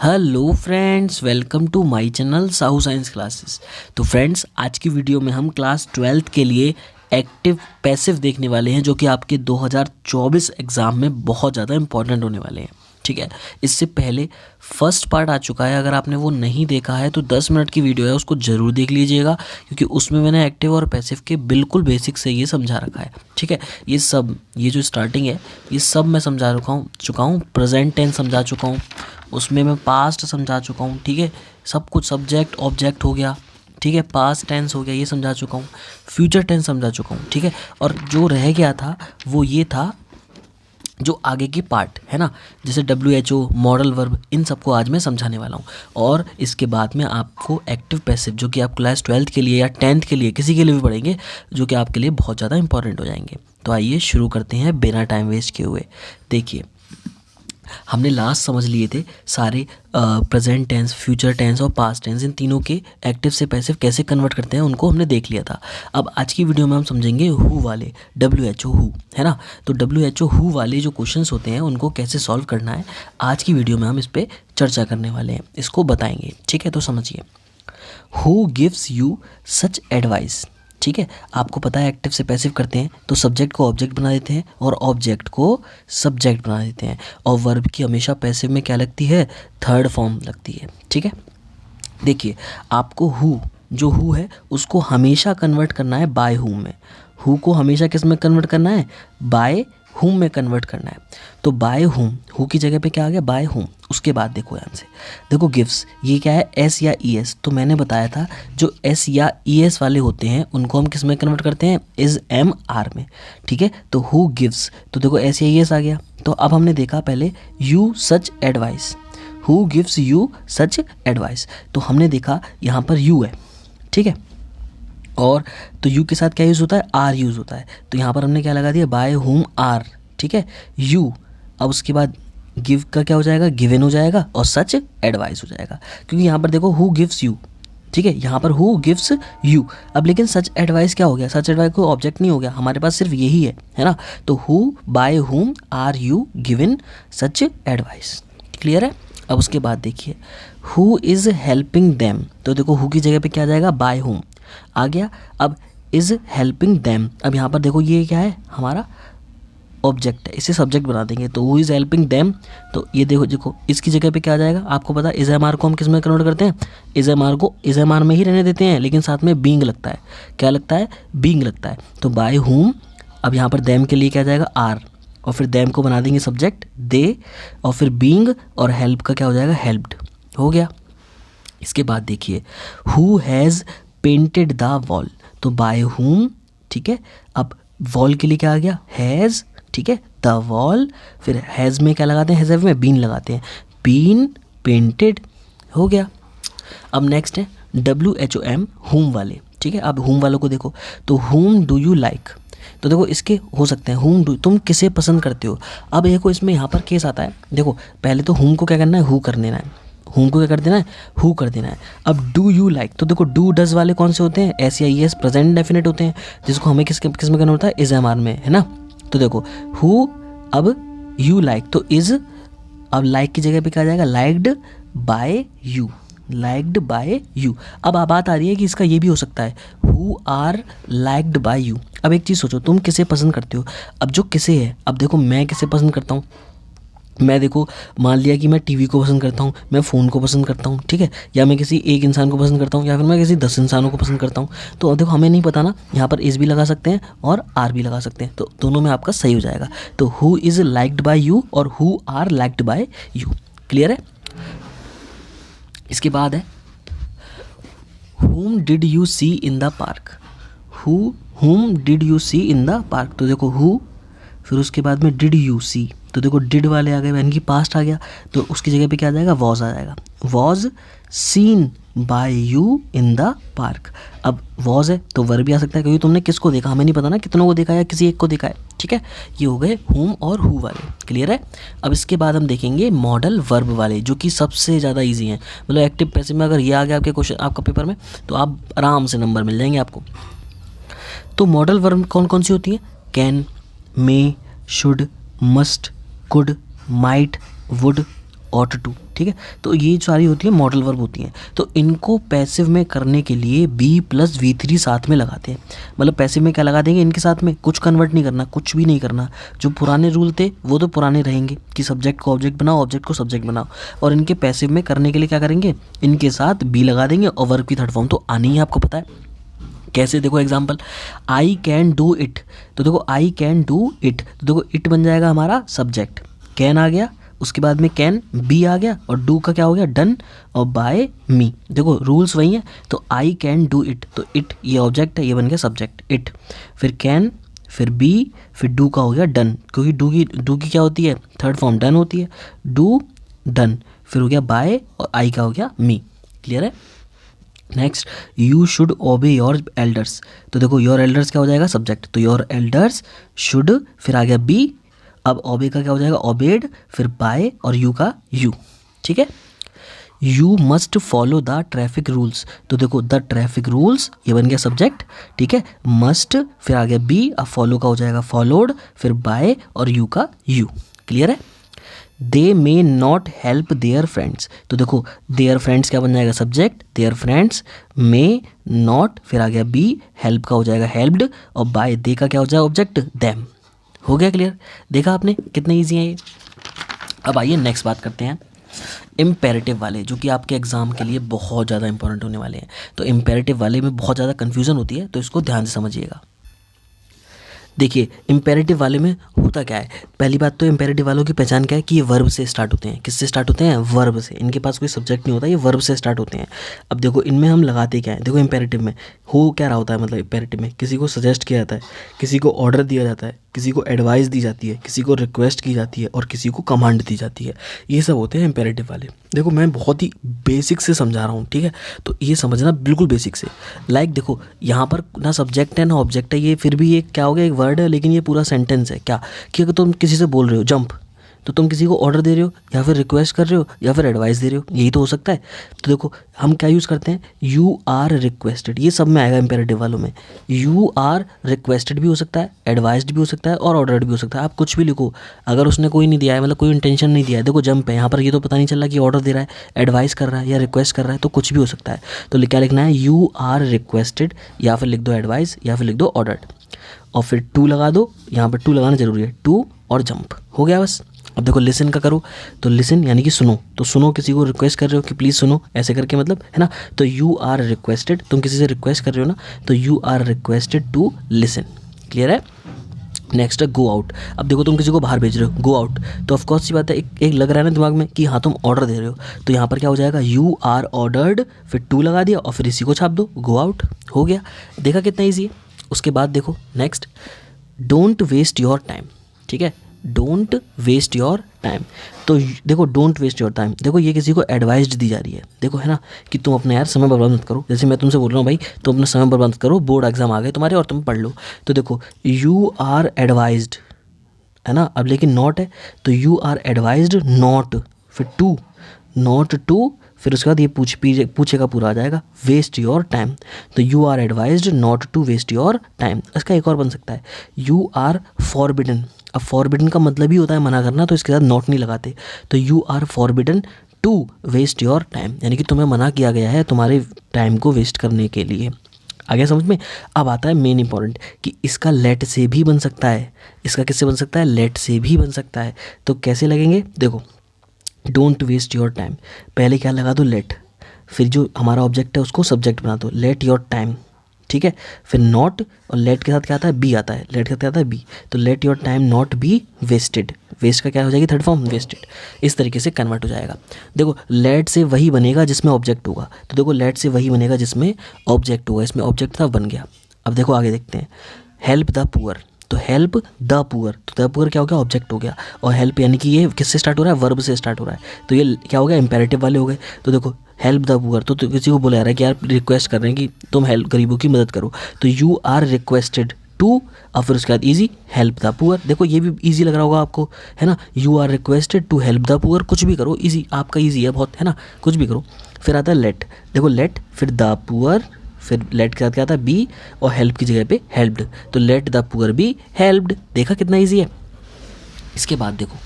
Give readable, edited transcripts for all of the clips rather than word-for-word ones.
Hello friends, welcome to my channel Sahu science classes. तो friends, आज की वीडियो में हम क्लास 12th के लिए एक्टिव पैसिव देखने वाले हैं, जो कि आपके 2024 एग्ज़ाम में बहुत ज़्यादा इंपॉर्टेंट होने वाले हैं। ठीक है, इससे पहले फर्स्ट पार्ट आ चुका है। अगर आपने वो नहीं देखा है तो 10 मिनट की वीडियो है, उसको ज़रूर देख लीजिएगा, क्योंकि उसमें मैंने एक्टिव और पैसिव के बिल्कुल बेसिक से ये समझा रखा है। ठीक है, ये जो स्टार्टिंग है ये सब मैं समझा चुका हूँ। प्रेजेंट टेंस समझा चुका हूँ, उसमें मैं पास्ट समझा चुका हूँ। ठीक है, सब कुछ सब्जेक्ट ऑब्जेक्ट हो गया। ठीक है, पास्ट टेंस हो गया, ये समझा चुका हूँ। फ्यूचर टेंस समझा चुका हूँ। ठीक है, और जो रह गया था वो ये था जो आगे की पार्ट है ना, जैसे WHO, मॉडल वर्ब, इन सबको आज मैं समझाने वाला हूँ। और इसके बाद में आपको एक्टिव पैसिव, जो कि आप क्लास 12th के लिए या 10th के लिए किसी के लिए भी पढ़ेंगे, जो कि आपके लिए बहुत ज़्यादा इंपॉर्टेंट हो जाएंगे। तो आइए शुरू करते हैं बिना टाइम वेस्ट किए हुए। देखिए, हमने लास्ट समझ लिए थे सारे प्रेजेंट टेंस, फ्यूचर टेंस और पास्ट टेंस, इन तीनों के एक्टिव से पैसिव कैसे कन्वर्ट करते हैं उनको हमने देख लिया था। अब आज की वीडियो में हम समझेंगे हु वाले, WHO हु, है ना। तो WHO हु वाले जो क्वेश्चंस होते हैं उनको कैसे सॉल्व करना है, आज की वीडियो में हम इस पर चर्चा करने वाले हैं, इसको बताएंगे। ठीक है, तो समझिए, who gives you such advice. ठीक है, आपको पता है एक्टिव से पैसिव करते हैं तो सब्जेक्ट को ऑब्जेक्ट बना देते हैं और ऑब्जेक्ट को सब्जेक्ट बना देते हैं, और वर्ब की हमेशा पैसिव में क्या लगती है, थर्ड फॉर्म लगती है। ठीक है, देखिए, आपको हु है उसको हमेशा कन्वर्ट करना है बाय हुम में। हु को हमेशा किस में कन्वर्ट करना है, बाय हुम में कन्वर्ट करना है। तो बाय हुम, हु की जगह पे क्या आ गया, बाय हुम। उसके बाद देखो ध्यान से, देखो गिव्स, ये क्या है, एस या ई एस। तो मैंने बताया था जो एस या ई एस वाले होते हैं उनको हम किस में कन्वर्ट करते हैं, इज एम आर में। ठीक है, तो हु गिव्स, तो देखो एस या ई एस आ गया। तो अब हमने देखा पहले you such advice, who gives you such advice. तो हमने देखा यहाँ पर यू है। ठीक है, और तो यू के साथ क्या यूज़ होता है, आर यूज़ होता है। तो यहाँ पर हमने क्या लगा दिया, बाय हुम आर। ठीक है, यू, अब उसके बाद गिव का क्या हो जाएगा, गिवन हो जाएगा, और सच एडवाइस हो जाएगा, क्योंकि यहाँ पर देखो हु गिव्स यू। ठीक है, यहाँ पर हु गिव्स यू। अब लेकिन सच एडवाइस क्या हो गया, सच एडवाइस कोई ऑब्जेक्ट नहीं हो गया, हमारे पास सिर्फ यही है ना। तो who by whom are you given such advice. Clear है। अब उसके बाद देखिए, हु इज़ हेल्पिंग देम। तो देखो हु की जगह पे क्या आ जाएगा, बाय हुम आ गया। अब इज़ हेल्पिंग देम, अब यहाँ पर देखो ये क्या है, हमारा ऑब्जेक्ट है, इसे सब्जेक्ट बना देंगे। तो हु इज़ हेल्पिंग देम, तो ये देखो इसकी जगह पे क्या आ जाएगा, आपको पता है इज एम आर को हम किस में कन्वर्ट करते हैं, इज एम आर को इज एम आर में ही रहने देते हैं, लेकिन साथ में बीइंग लगता है। क्या लगता है, बीइंग लगता है। तो बाय हुम, अब यहाँ पर देम के लिए क्या आ जाएगा, आर, और फिर देम को बना देंगे सब्जेक्ट दे, और फिर बीइंग, और हेल्प का क्या हो जाएगा, हेल्प्ड। हो गया। इसके बाद देखिए, who has painted the wall. तो बाय हुम, ठीक है, अब वॉल के लिए क्या आ गया, हैज़। ठीक है, द वॉल, फिर हैज़ में क्या लगाते हैं, हैज़ में बीन लगाते हैं, बीन पेंटेड। हो गया। अब नेक्स्ट है WHOM हुम वाले। ठीक है, अब हुम वालों को देखो, तो हुम डू यू लाइक। तो देखो इसके हो सकते हैं हुम डू, तुम किसे पसंद करते हो। अब देखो इसमें यहाँ पर केस आता है, देखो पहले तो हुम को क्या करना है, हु कर देना है, हुम को क्या कर देना है, हु कर देना है। अब डू यू लाइक, तो देखो डू डज वाले कौन से होते हैं, एस या ई एस, प्रेजेंट डेफिनेट होते हैं, जिसको हमें किस में करना होता है, इज एम आर में, है ना। तो देखो हु, अब यू लाइक, तो इज, अब लाइक की जगह पे क्या आ जाएगा, liked by you, liked by you. अब बात आ रही है कि इसका ये भी हो सकता है, who are liked by you. अब एक चीज़ सोचो, तुम किसे पसंद करते हो। अब जो किसे है, अब देखो मैं किसे पसंद करता हूँ, मैं देखो मान लिया कि मैं टीवी को पसंद करता हूँ, मैं फ़ोन को पसंद करता हूँ। ठीक है, या मैं किसी एक इंसान को पसंद करता हूँ, या फिर मैं किसी 10 इंसानों को पसंद करता हूँ। तो देखो हमें नहीं पता ना, यहाँ पर इज़ भी लगा सकते हैं और आर भी लगा सकते हैं, तो दोनों में आपका सही हो जाएगा। तो who is liked by you or who are liked by you. Clear है। इसके बाद है whom did you see in the park। whom did you see in the park। तो देखो who, फिर उसके बाद में did you see, तो देखो did वाले आ गए, यानी कि पास्ट आ गया, तो उसकी जगह पे क्या आ जाएगा, was आ जाएगा, was seen by you in the park। अब was है तो वर्ब भी आ सकता है, क्योंकि तुमने किसको देखा, हमें नहीं पता ना कितनों को देखा है, किसी एक को देखा है। ठीक है, ये हो गए whom और who वाले। क्लियर है। अब इसके बाद हम देखेंगे मॉडल वर्ब वाले, जो कि सबसे ज़्यादा ईजी हैं। मतलब एक्टिव पैसिव में अगर ये आ गया आपके क्वेश्चन, आपका पेपर में, तो आप आराम से नंबर मिल जाएंगे आपको। तो मॉडल वर्ब कौन कौन सी होती है, can, may, should, must, could, might, would, ought to, ठीक है। तो ये सारी होती है मॉडल वर्ब होती हैं। तो इनको पैसिव में करने के लिए बी प्लस V3 साथ में लगाते हैं। मतलब पैसिव में क्या लगा देंगे इनके साथ में, कुछ कन्वर्ट नहीं करना, कुछ भी नहीं करना। जो पुराने रूल थे वो तो पुराने रहेंगे कि सब्जेक्ट को ऑब्जेक्ट बनाओ, ऑब्जेक्ट को सब्जेक्ट बनाओ। और इनके पैसिव में करने के लिए क्या करेंगे, इनके साथ बी लगा देंगे और वर्ब की थर्ड फॉर्म तो आनी ही आपको पता है कैसे। देखो example, I can do it. तो देखो आई कैन डू इट, तो देखो इट बन जाएगा हमारा सब्जेक्ट, कैन आ गया, उसके बाद में कैन बी आ गया, और डू का क्या हो गया डन, और बाय मी। देखो रूल्स वही हैं। तो आई कैन डू इट, तो इट ये ऑब्जेक्ट है, ये बन गया सब्जेक्ट इट, फिर कैन, फिर बी, फिर डू का हो गया डन, क्योंकि डू की क्या होती है थर्ड फॉर्म डन होती है, डू डन, फिर हो गया बाय, और आई का हो गया मी। क्लियर है। नेक्स्ट, यू शुड ओबे योर एल्डर्स। तो देखो योर एल्डर्स क्या हो जाएगा सब्जेक्ट, तो योर एल्डर्स शुड, फिर आ गया बी, अब ओबे का क्या हो जाएगा ओबेड, फिर बाय, और यू का यू, ठीक है। You must follow the traffic rules. तो देखो द ट्रैफिक रूल्स ये बन गया सब्जेक्ट, ठीक है। मस्ट, फिर आ गया बी, अब फॉलो का हो जाएगा फॉलोड, फिर बाय, और यू का यू। क्लियर है। They may not help their friends. तो देखो देयर फ्रेंड्स क्या बन जाएगा subject, their friends, may not, फिर आ गया बी, हेल्प का हो जाएगा हेल्प्ड, और बाय दे का क्या हो जाएगा ऑब्जेक्ट देम। हो गया क्लियर। देखा आपने कितने ईजी है ये। अब आइए नेक्स्ट बात करते हैं इम्पेरेटिव वाले, जो कि आपके एग्जाम के लिए बहुत ज़्यादा इंपॉर्टेंट होने वाले हैं। तो इम्पेरेटिव वाले में बहुत ज़्यादा कन्फ्यूज़न होती है, तो इसको ध्यान से समझिएगा। देखिए इम्पेरेटिव वाले में होता क्या है, पहली बात तो इम्पेरेटिव वालों की पहचान क्या है कि ये वर्ब से स्टार्ट होते हैं। किससे स्टार्ट होते हैं, वर्ब से। इनके पास कोई सब्जेक्ट नहीं होता, ये वर्ब से स्टार्ट होते हैं। अब देखो इनमें हम लगाते क्या है, देखो इम्पेरेटिव में हो क्या रहा होता है, मतलब इम्पेरेटिव में किसी को सजेस्ट किया जाता है, किसी को ऑर्डर दिया जाता है, किसी को एडवाइस दी जाती है, किसी को रिक्वेस्ट की जाती है, और किसी को कमांड दी जाती है। ये सब होते हैं इम्पेरेटिव वाले। देखो मैं बहुत ही बेसिक से समझा रहा हूँ, ठीक है, तो ये समझना बिल्कुल बेसिक से। लाइक देखो यहाँ पर ना सब्जेक्ट है ना ऑब्जेक्ट है, ये फिर भी ये क्या हो गया एक वर्ड है, लेकिन ये पूरा सेंटेंस है। क्या कि अगर तुम किसी से बोल रहे हो जंप, तो तुम किसी को ऑर्डर दे रहे हो, या फिर रिक्वेस्ट कर रहे हो, या फिर एडवाइस दे रहे हो, यही तो हो सकता है। तो देखो हम क्या यूज़ करते हैं, यू आर रिक्वेस्टेड, ये सब में आएगा इंपेरेटिव वालों में। यू आर रिक्वेस्टेड भी हो सकता है, एडवाइस्ड भी हो सकता है, और ऑर्डर्ड भी हो सकता है। आप कुछ भी लिखो, अगर उसने कोई नहीं दिया है, मतलब कोई इंटेंशन नहीं दिया है, देखो जंप है यहाँ पर, ये तो पता नहीं चल रहा कि ऑर्डर दे रहा है, एडवाइस कर रहा है, या रिक्वेस्ट कर रहा है, तो कुछ भी हो सकता है। तो क्या लिखना है, यू आर रिक्वेस्टेड, या फिर लिख दो एडवाइस, या फिर लिख दो ऑर्डर्ड, और फिर टू लगा दो, यहाँ पर टू लगाना जरूरी है, टू और जंप, हो गया बस। अब देखो लिसन का करो, तो लिसन यानी कि सुनो, तो सुनो किसी को रिक्वेस्ट कर रहे हो कि प्लीज़ सुनो, ऐसे करके मतलब है ना। तो यू आर रिक्वेस्टेड, तुम किसी से रिक्वेस्ट कर रहे हो ना, तो you are requested to listen. Clear है। नेक्स्ट है गो आउट। अब देखो तुम किसी को बाहर भेज रहे हो, गो आउट, तो ऑफकोर्स सी बात है एक लग रहा है ना दिमाग में कि हाँ तुम ऑर्डर दे रहे हो, तो यहाँ पर क्या हो जाएगा, यू आर ऑर्डर्ड, फिर टू लगा दिया, और फिर इसी को छाप दो, गो आउट, हो गया। देखा कितना ईजी है। उसके बाद देखो next, don't waste your time, ठीक है, डोंट वेस्ट योर टाइम। तो देखो डोंट वेस्ट योर टाइम, देखो ये किसी को एडवाइस्ड दी जा रही है, देखो है ना, कि तुम अपना यार समय बर्बाद मत करो। जैसे मैं तुमसे बोल रहा हूँ भाई तुम अपना समय बर्बाद मत करो, बोर्ड एग्जाम आ गए तुम्हारे और तुम पढ़ लो। तो देखो यू आर एडवाइज्ड है ना, अब लेकिन नॉट है, तो यू आर एडवाइज्ड नॉट, फिर टू, नॉट टू, फिर उसके बाद ये पूछेगा पूरा आ जाएगा, वेस्ट योर टाइम। तो you are advised not to waste your time. इसका एक और बन सकता है, यू आर फॉरबिडन। अब फॉरबिडन का मतलब ही होता है मना करना, तो इसके साथ नॉट नहीं लगाते, तो you are forbidden to waste your time, यानी कि तुम्हें मना किया गया है तुम्हारे टाइम को वेस्ट करने के लिए। आ गया समझ में। अब आता है मेन इंपॉर्टेंट कि इसका लेट से भी बन सकता है, इसका किससे बन सकता है, लेट से भी बन सकता है। तो कैसे लगेंगे, देखो डोंट वेस्ट योर टाइम, पहले क्या लगा दो लेट, फिर जो हमारा ऑब्जेक्ट है उसको सब्जेक्ट बना दो, लेट योर टाइम, ठीक है, फिर नॉट, और लेट के साथ क्या आता है, बी आता है, लेट के साथ क्या आता है, बी, तो let your time not be wasted, waste का क्या हो जाएगी थर्ड फॉर्म, वेस्टेड। इस तरीके से कन्वर्ट हो जाएगा। देखो लेट से वही बनेगा जिसमें ऑब्जेक्ट होगा, तो देखो लेट से वही बनेगा जिसमें ऑब्जेक्ट होगा, इसमें ऑब्जेक्ट था बन गया। अब देखो आगे देखते हैं, हेल्प द पुअर, तो हेल्प द पुअर, तो द पुअर क्या हो गया, ऑब्जेक्ट हो गया, और हेल्प यानी कि ये किससे स्टार्ट हो रहा है, वर्ब से स्टार्ट हो रहा है, तो ये क्या हो गया, इंपेरेटिव वाले हो गए। तो देखो हेल्प द पुअर, तो किसी को बोला जा रहा है कि यार रिक्वेस्ट कर रहे हैं कि तुम हेल्प गरीबों की मदद करो, तो यू आर रिक्वेस्टेड टू, और फिर उसके बाद ईजी हेल्प द पुअर। देखो ये भी ईजी लग रहा होगा आपको, है ना, you are requested to help the poor, कुछ भी करो ईजी, आपका ईजी है बहुत, है ना, कुछ भी करो। फिर आता है लेट, देखो लेट, फिर द पुअर, फिर लेट के साथ क्या आता है, बी, और हेल्प की जगह पे हेल्प्ड, तो let the poor be helped. देखा कितना ईजी है। इसके बाद देखो,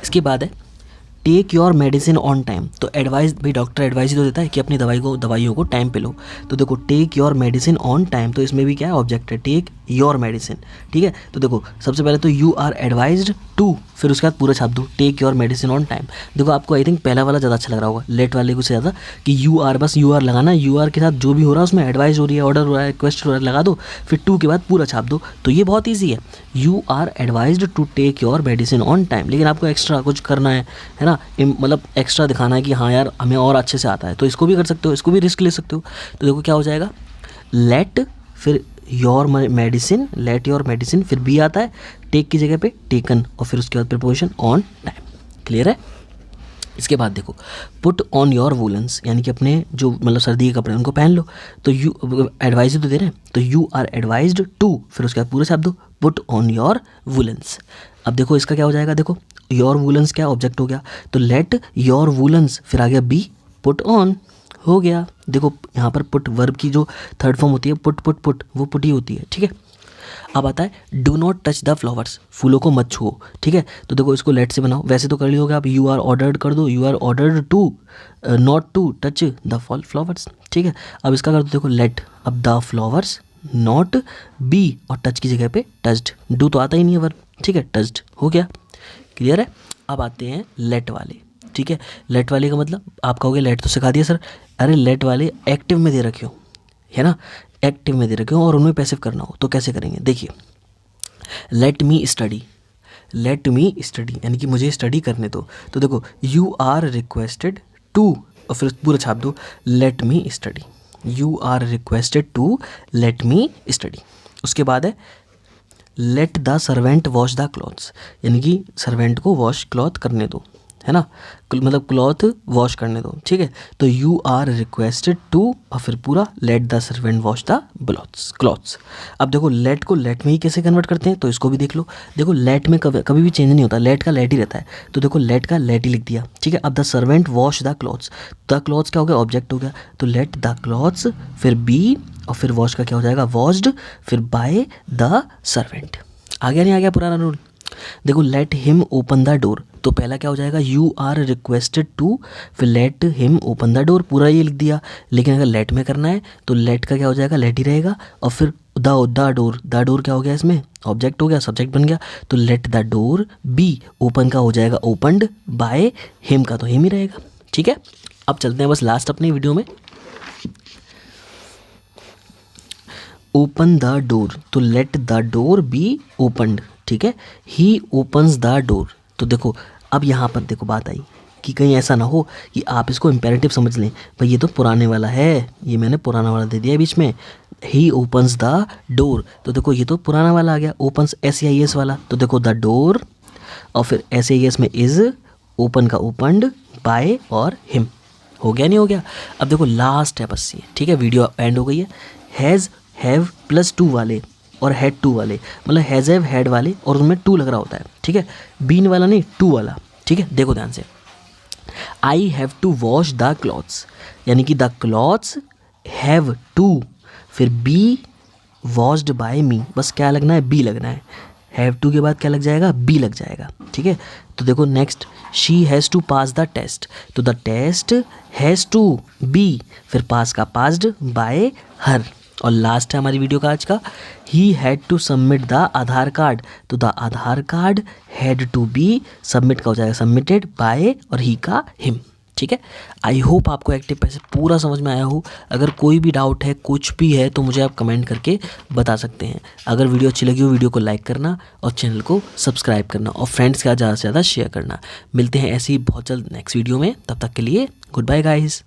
इसके बाद है take your medicine on time, तो एडवाइस भाई डॉक्टर एडवाइस ही तो देता है कि अपनी दवाइयों को टाइम पे लो। तो देखो take your medicine on time, तो इसमें भी क्या है ऑब्जेक्ट है, टेक योर मेडिसिन, ठीक है। तो देखो सबसे पहले तो यू आर एडवाइज्ड टू, फिर उसके बाद पूरा छाप दो take your medicine on time. देखो आपको आई थिंक पहला वाला ज़्यादा अच्छा लग रहा होगा, लेट वाले को से ज़्यादा, कि यू आर, बस यू आर लगाना, यू आर के साथ जो भी हो रहा है उसमें एडवाइस हो रही है, ऑर्डर हो रहा है, रिक्वेस्ट हो रहा है, लगा दो, फिर टू के बाद पूरा छाप दो। तो ये बहुत ईजी है, you are advised to take your medicine on time. लेकिन आपको एक्स्ट्रा कुछ करना है ना, मतलब एक्स्ट्रा दिखाना है कि हाँ यार हमें और अच्छे से आता है, तो इसको भी कर सकते हो, इसको भी रिस्क ले सकते हो। तो देखो क्या हो जाएगा, लेट फिर your medicine, let your medicine, फिर बी आता है, टेक की जगह पे टेकन, और फिर उसके बाद प्रीपोजिशन ऑन टाइम। क्लियर है। इसके बाद देखो पुट ऑन योर वूलन्स, यानी कि अपने जो मतलब सर्दी के कपड़े उनको पहन लो। तो यू एडवाइज तो दे रहे हैं, तो यू आर एडवाइज्ड टू, फिर उसके बाद पूरा शब्द दो पुट ऑन योर वूलन्स। अब देखो इसका क्या हो जाएगा, देखो योर वूलन्स क्या ऑब्जेक्ट हो गया, तो लेट योर वूलन्स, फिर आ गया बी पुट ऑन, हो गया। देखो यहाँ पर पुट वर्ब की जो थर्ड फॉर्म होती है पुट पुट पुट, वो पुट ही होती है, ठीक है। अब आता है do not touch the flowers, फूलों को मत छुओ, ठीक है। तो देखो इसको लेट से बनाओ, वैसे तो कर ली होगा, आप यू आर ऑर्डर्ड कर दो, you are ordered to not to touch the flowers, ठीक है। अब इसका कर दो, देखो लेट, अब द फ्लावर्स नॉट बी, और टच की जगह पे टच्ड, डू तो आता ही नहीं है वर्ब, ठीक है, टच्ड, हो गया। क्लियर है। अब आते हैं लेट वाले, ठीक है। लेट वाले का मतलब आप कहोगे लेट तो सिखा दिया सर, अरे लेट वाले एक्टिव में दे रखे हो, है ना, एक्टिव में दे रखे हो और उनमें पैसिव करना हो, तो कैसे करेंगे, देखिए late me study, late me study यानी कि मुझे स्टडी करने दो। तो देखो यू आर रिक्वेस्टेड टू, और फिर पूरा छाप दो let me study, you are requested to let me study. उसके बाद है let the servant wash the clothes, यानी कि सर्वेंट को वॉश क्लॉथ करने दो, है ना, मतलब क्लॉथ वॉश करने दो, ठीक है। तो यू आर रिक्वेस्टेड टू, और फिर पूरा late the servant wash the clothes. अब देखो लेट को लेट में ही कैसे कन्वर्ट करते हैं, तो इसको भी देख लो। देखो लेट में कभी भी चेंज नहीं होता, लेट का लेट ही रहता है, तो देखो लेट का लेट ही लिख दिया, ठीक है। अब the servant wash the clothes क्या हो गया, ऑब्जेक्ट हो गया, तो लेट द क्लॉथ्स, फिर बी, और फिर वॉश का क्या हो जाएगा वॉश्ड, फिर बाय द सर्वेंट। आ गया नहीं आ गया पुराना रूल। देखो let him open the door, तो पहला क्या हो जाएगा, यू आर रिक्वेस्टेड टू, फिर let him open the door, पूरा ये लिख दिया। लेकिन अगर लेट में करना है तो लेट का क्या हो जाएगा, लेट ही रहेगा, और फिर द डोर क्या हो गया, इसमें ऑब्जेक्ट हो गया, सब्जेक्ट बन गया, तो let the door be, open का हो जाएगा ओपनड, बाय हिम का तो हिम ही रहेगा, ठीक है। अब चलते हैं बस लास्ट अपनी वीडियो में, ओपन द डोर, तो let the door B opened, ठीक है, ही ओपन्स द डोर। तो देखो अब यहाँ पर देखो बात आई कि कहीं ऐसा ना हो कि आप इसको इम्पेरेटिव समझ लें, भाई ये तो पुराने वाला है, ये मैंने पुराना वाला दे दिया बीच में, ही ओपन्स द डोर, तो देखो ये तो पुराना वाला आ गया, ओपन्स SEIS वाला, तो देखो द डोर, और फिर SEIS में इज, ओपन का ओपनड, बाय और हिम, हो गया नहीं हो गया। अब देखो लास्ट है बस ये, ठीक है, वीडियो एंड हो गई है। हैज़, हैव प्लस टू वाले और हैड टू वाले, मतलब हैज़ हैव हैड वाले और उनमें टू लग रहा होता है, ठीक है, बीन वाला नहीं, टू वाला, ठीक है। देखो ध्यान से, I have to wash the clothes, यानी कि द क्लॉथ्स हैव टू, फिर बी वॉश्ड बाय मी, बस क्या लगना है, बी लगना है, हैव टू के बाद क्या लग जाएगा, बी लग जाएगा, ठीक है। तो देखो next, she has to pass the test, तो the test has to be, फिर पास का पास्ड बाय हर, और लास्ट है हमारी वीडियो का आज का, he had to submit the Aadhaar card, तो the Aadhaar card had to be, submit का हो जाएगा सबमिटेड बाय, और ही का हिम, ठीक है। आई होप आपको एक्टिव पैसिव पूरा समझ में आया हो। अगर कोई भी डाउट है, कुछ भी है, तो मुझे आप कमेंट करके बता सकते हैं। अगर वीडियो अच्छी लगी हो वीडियो को लाइक करना और चैनल को सब्सक्राइब करना और फ्रेंड्स के साथ ज़्यादा से ज़्यादा शेयर करना। मिलते हैं ऐसे ही बहुत जल्द नेक्स्ट वीडियो में, तब तक के लिए गुड बाय गाइस।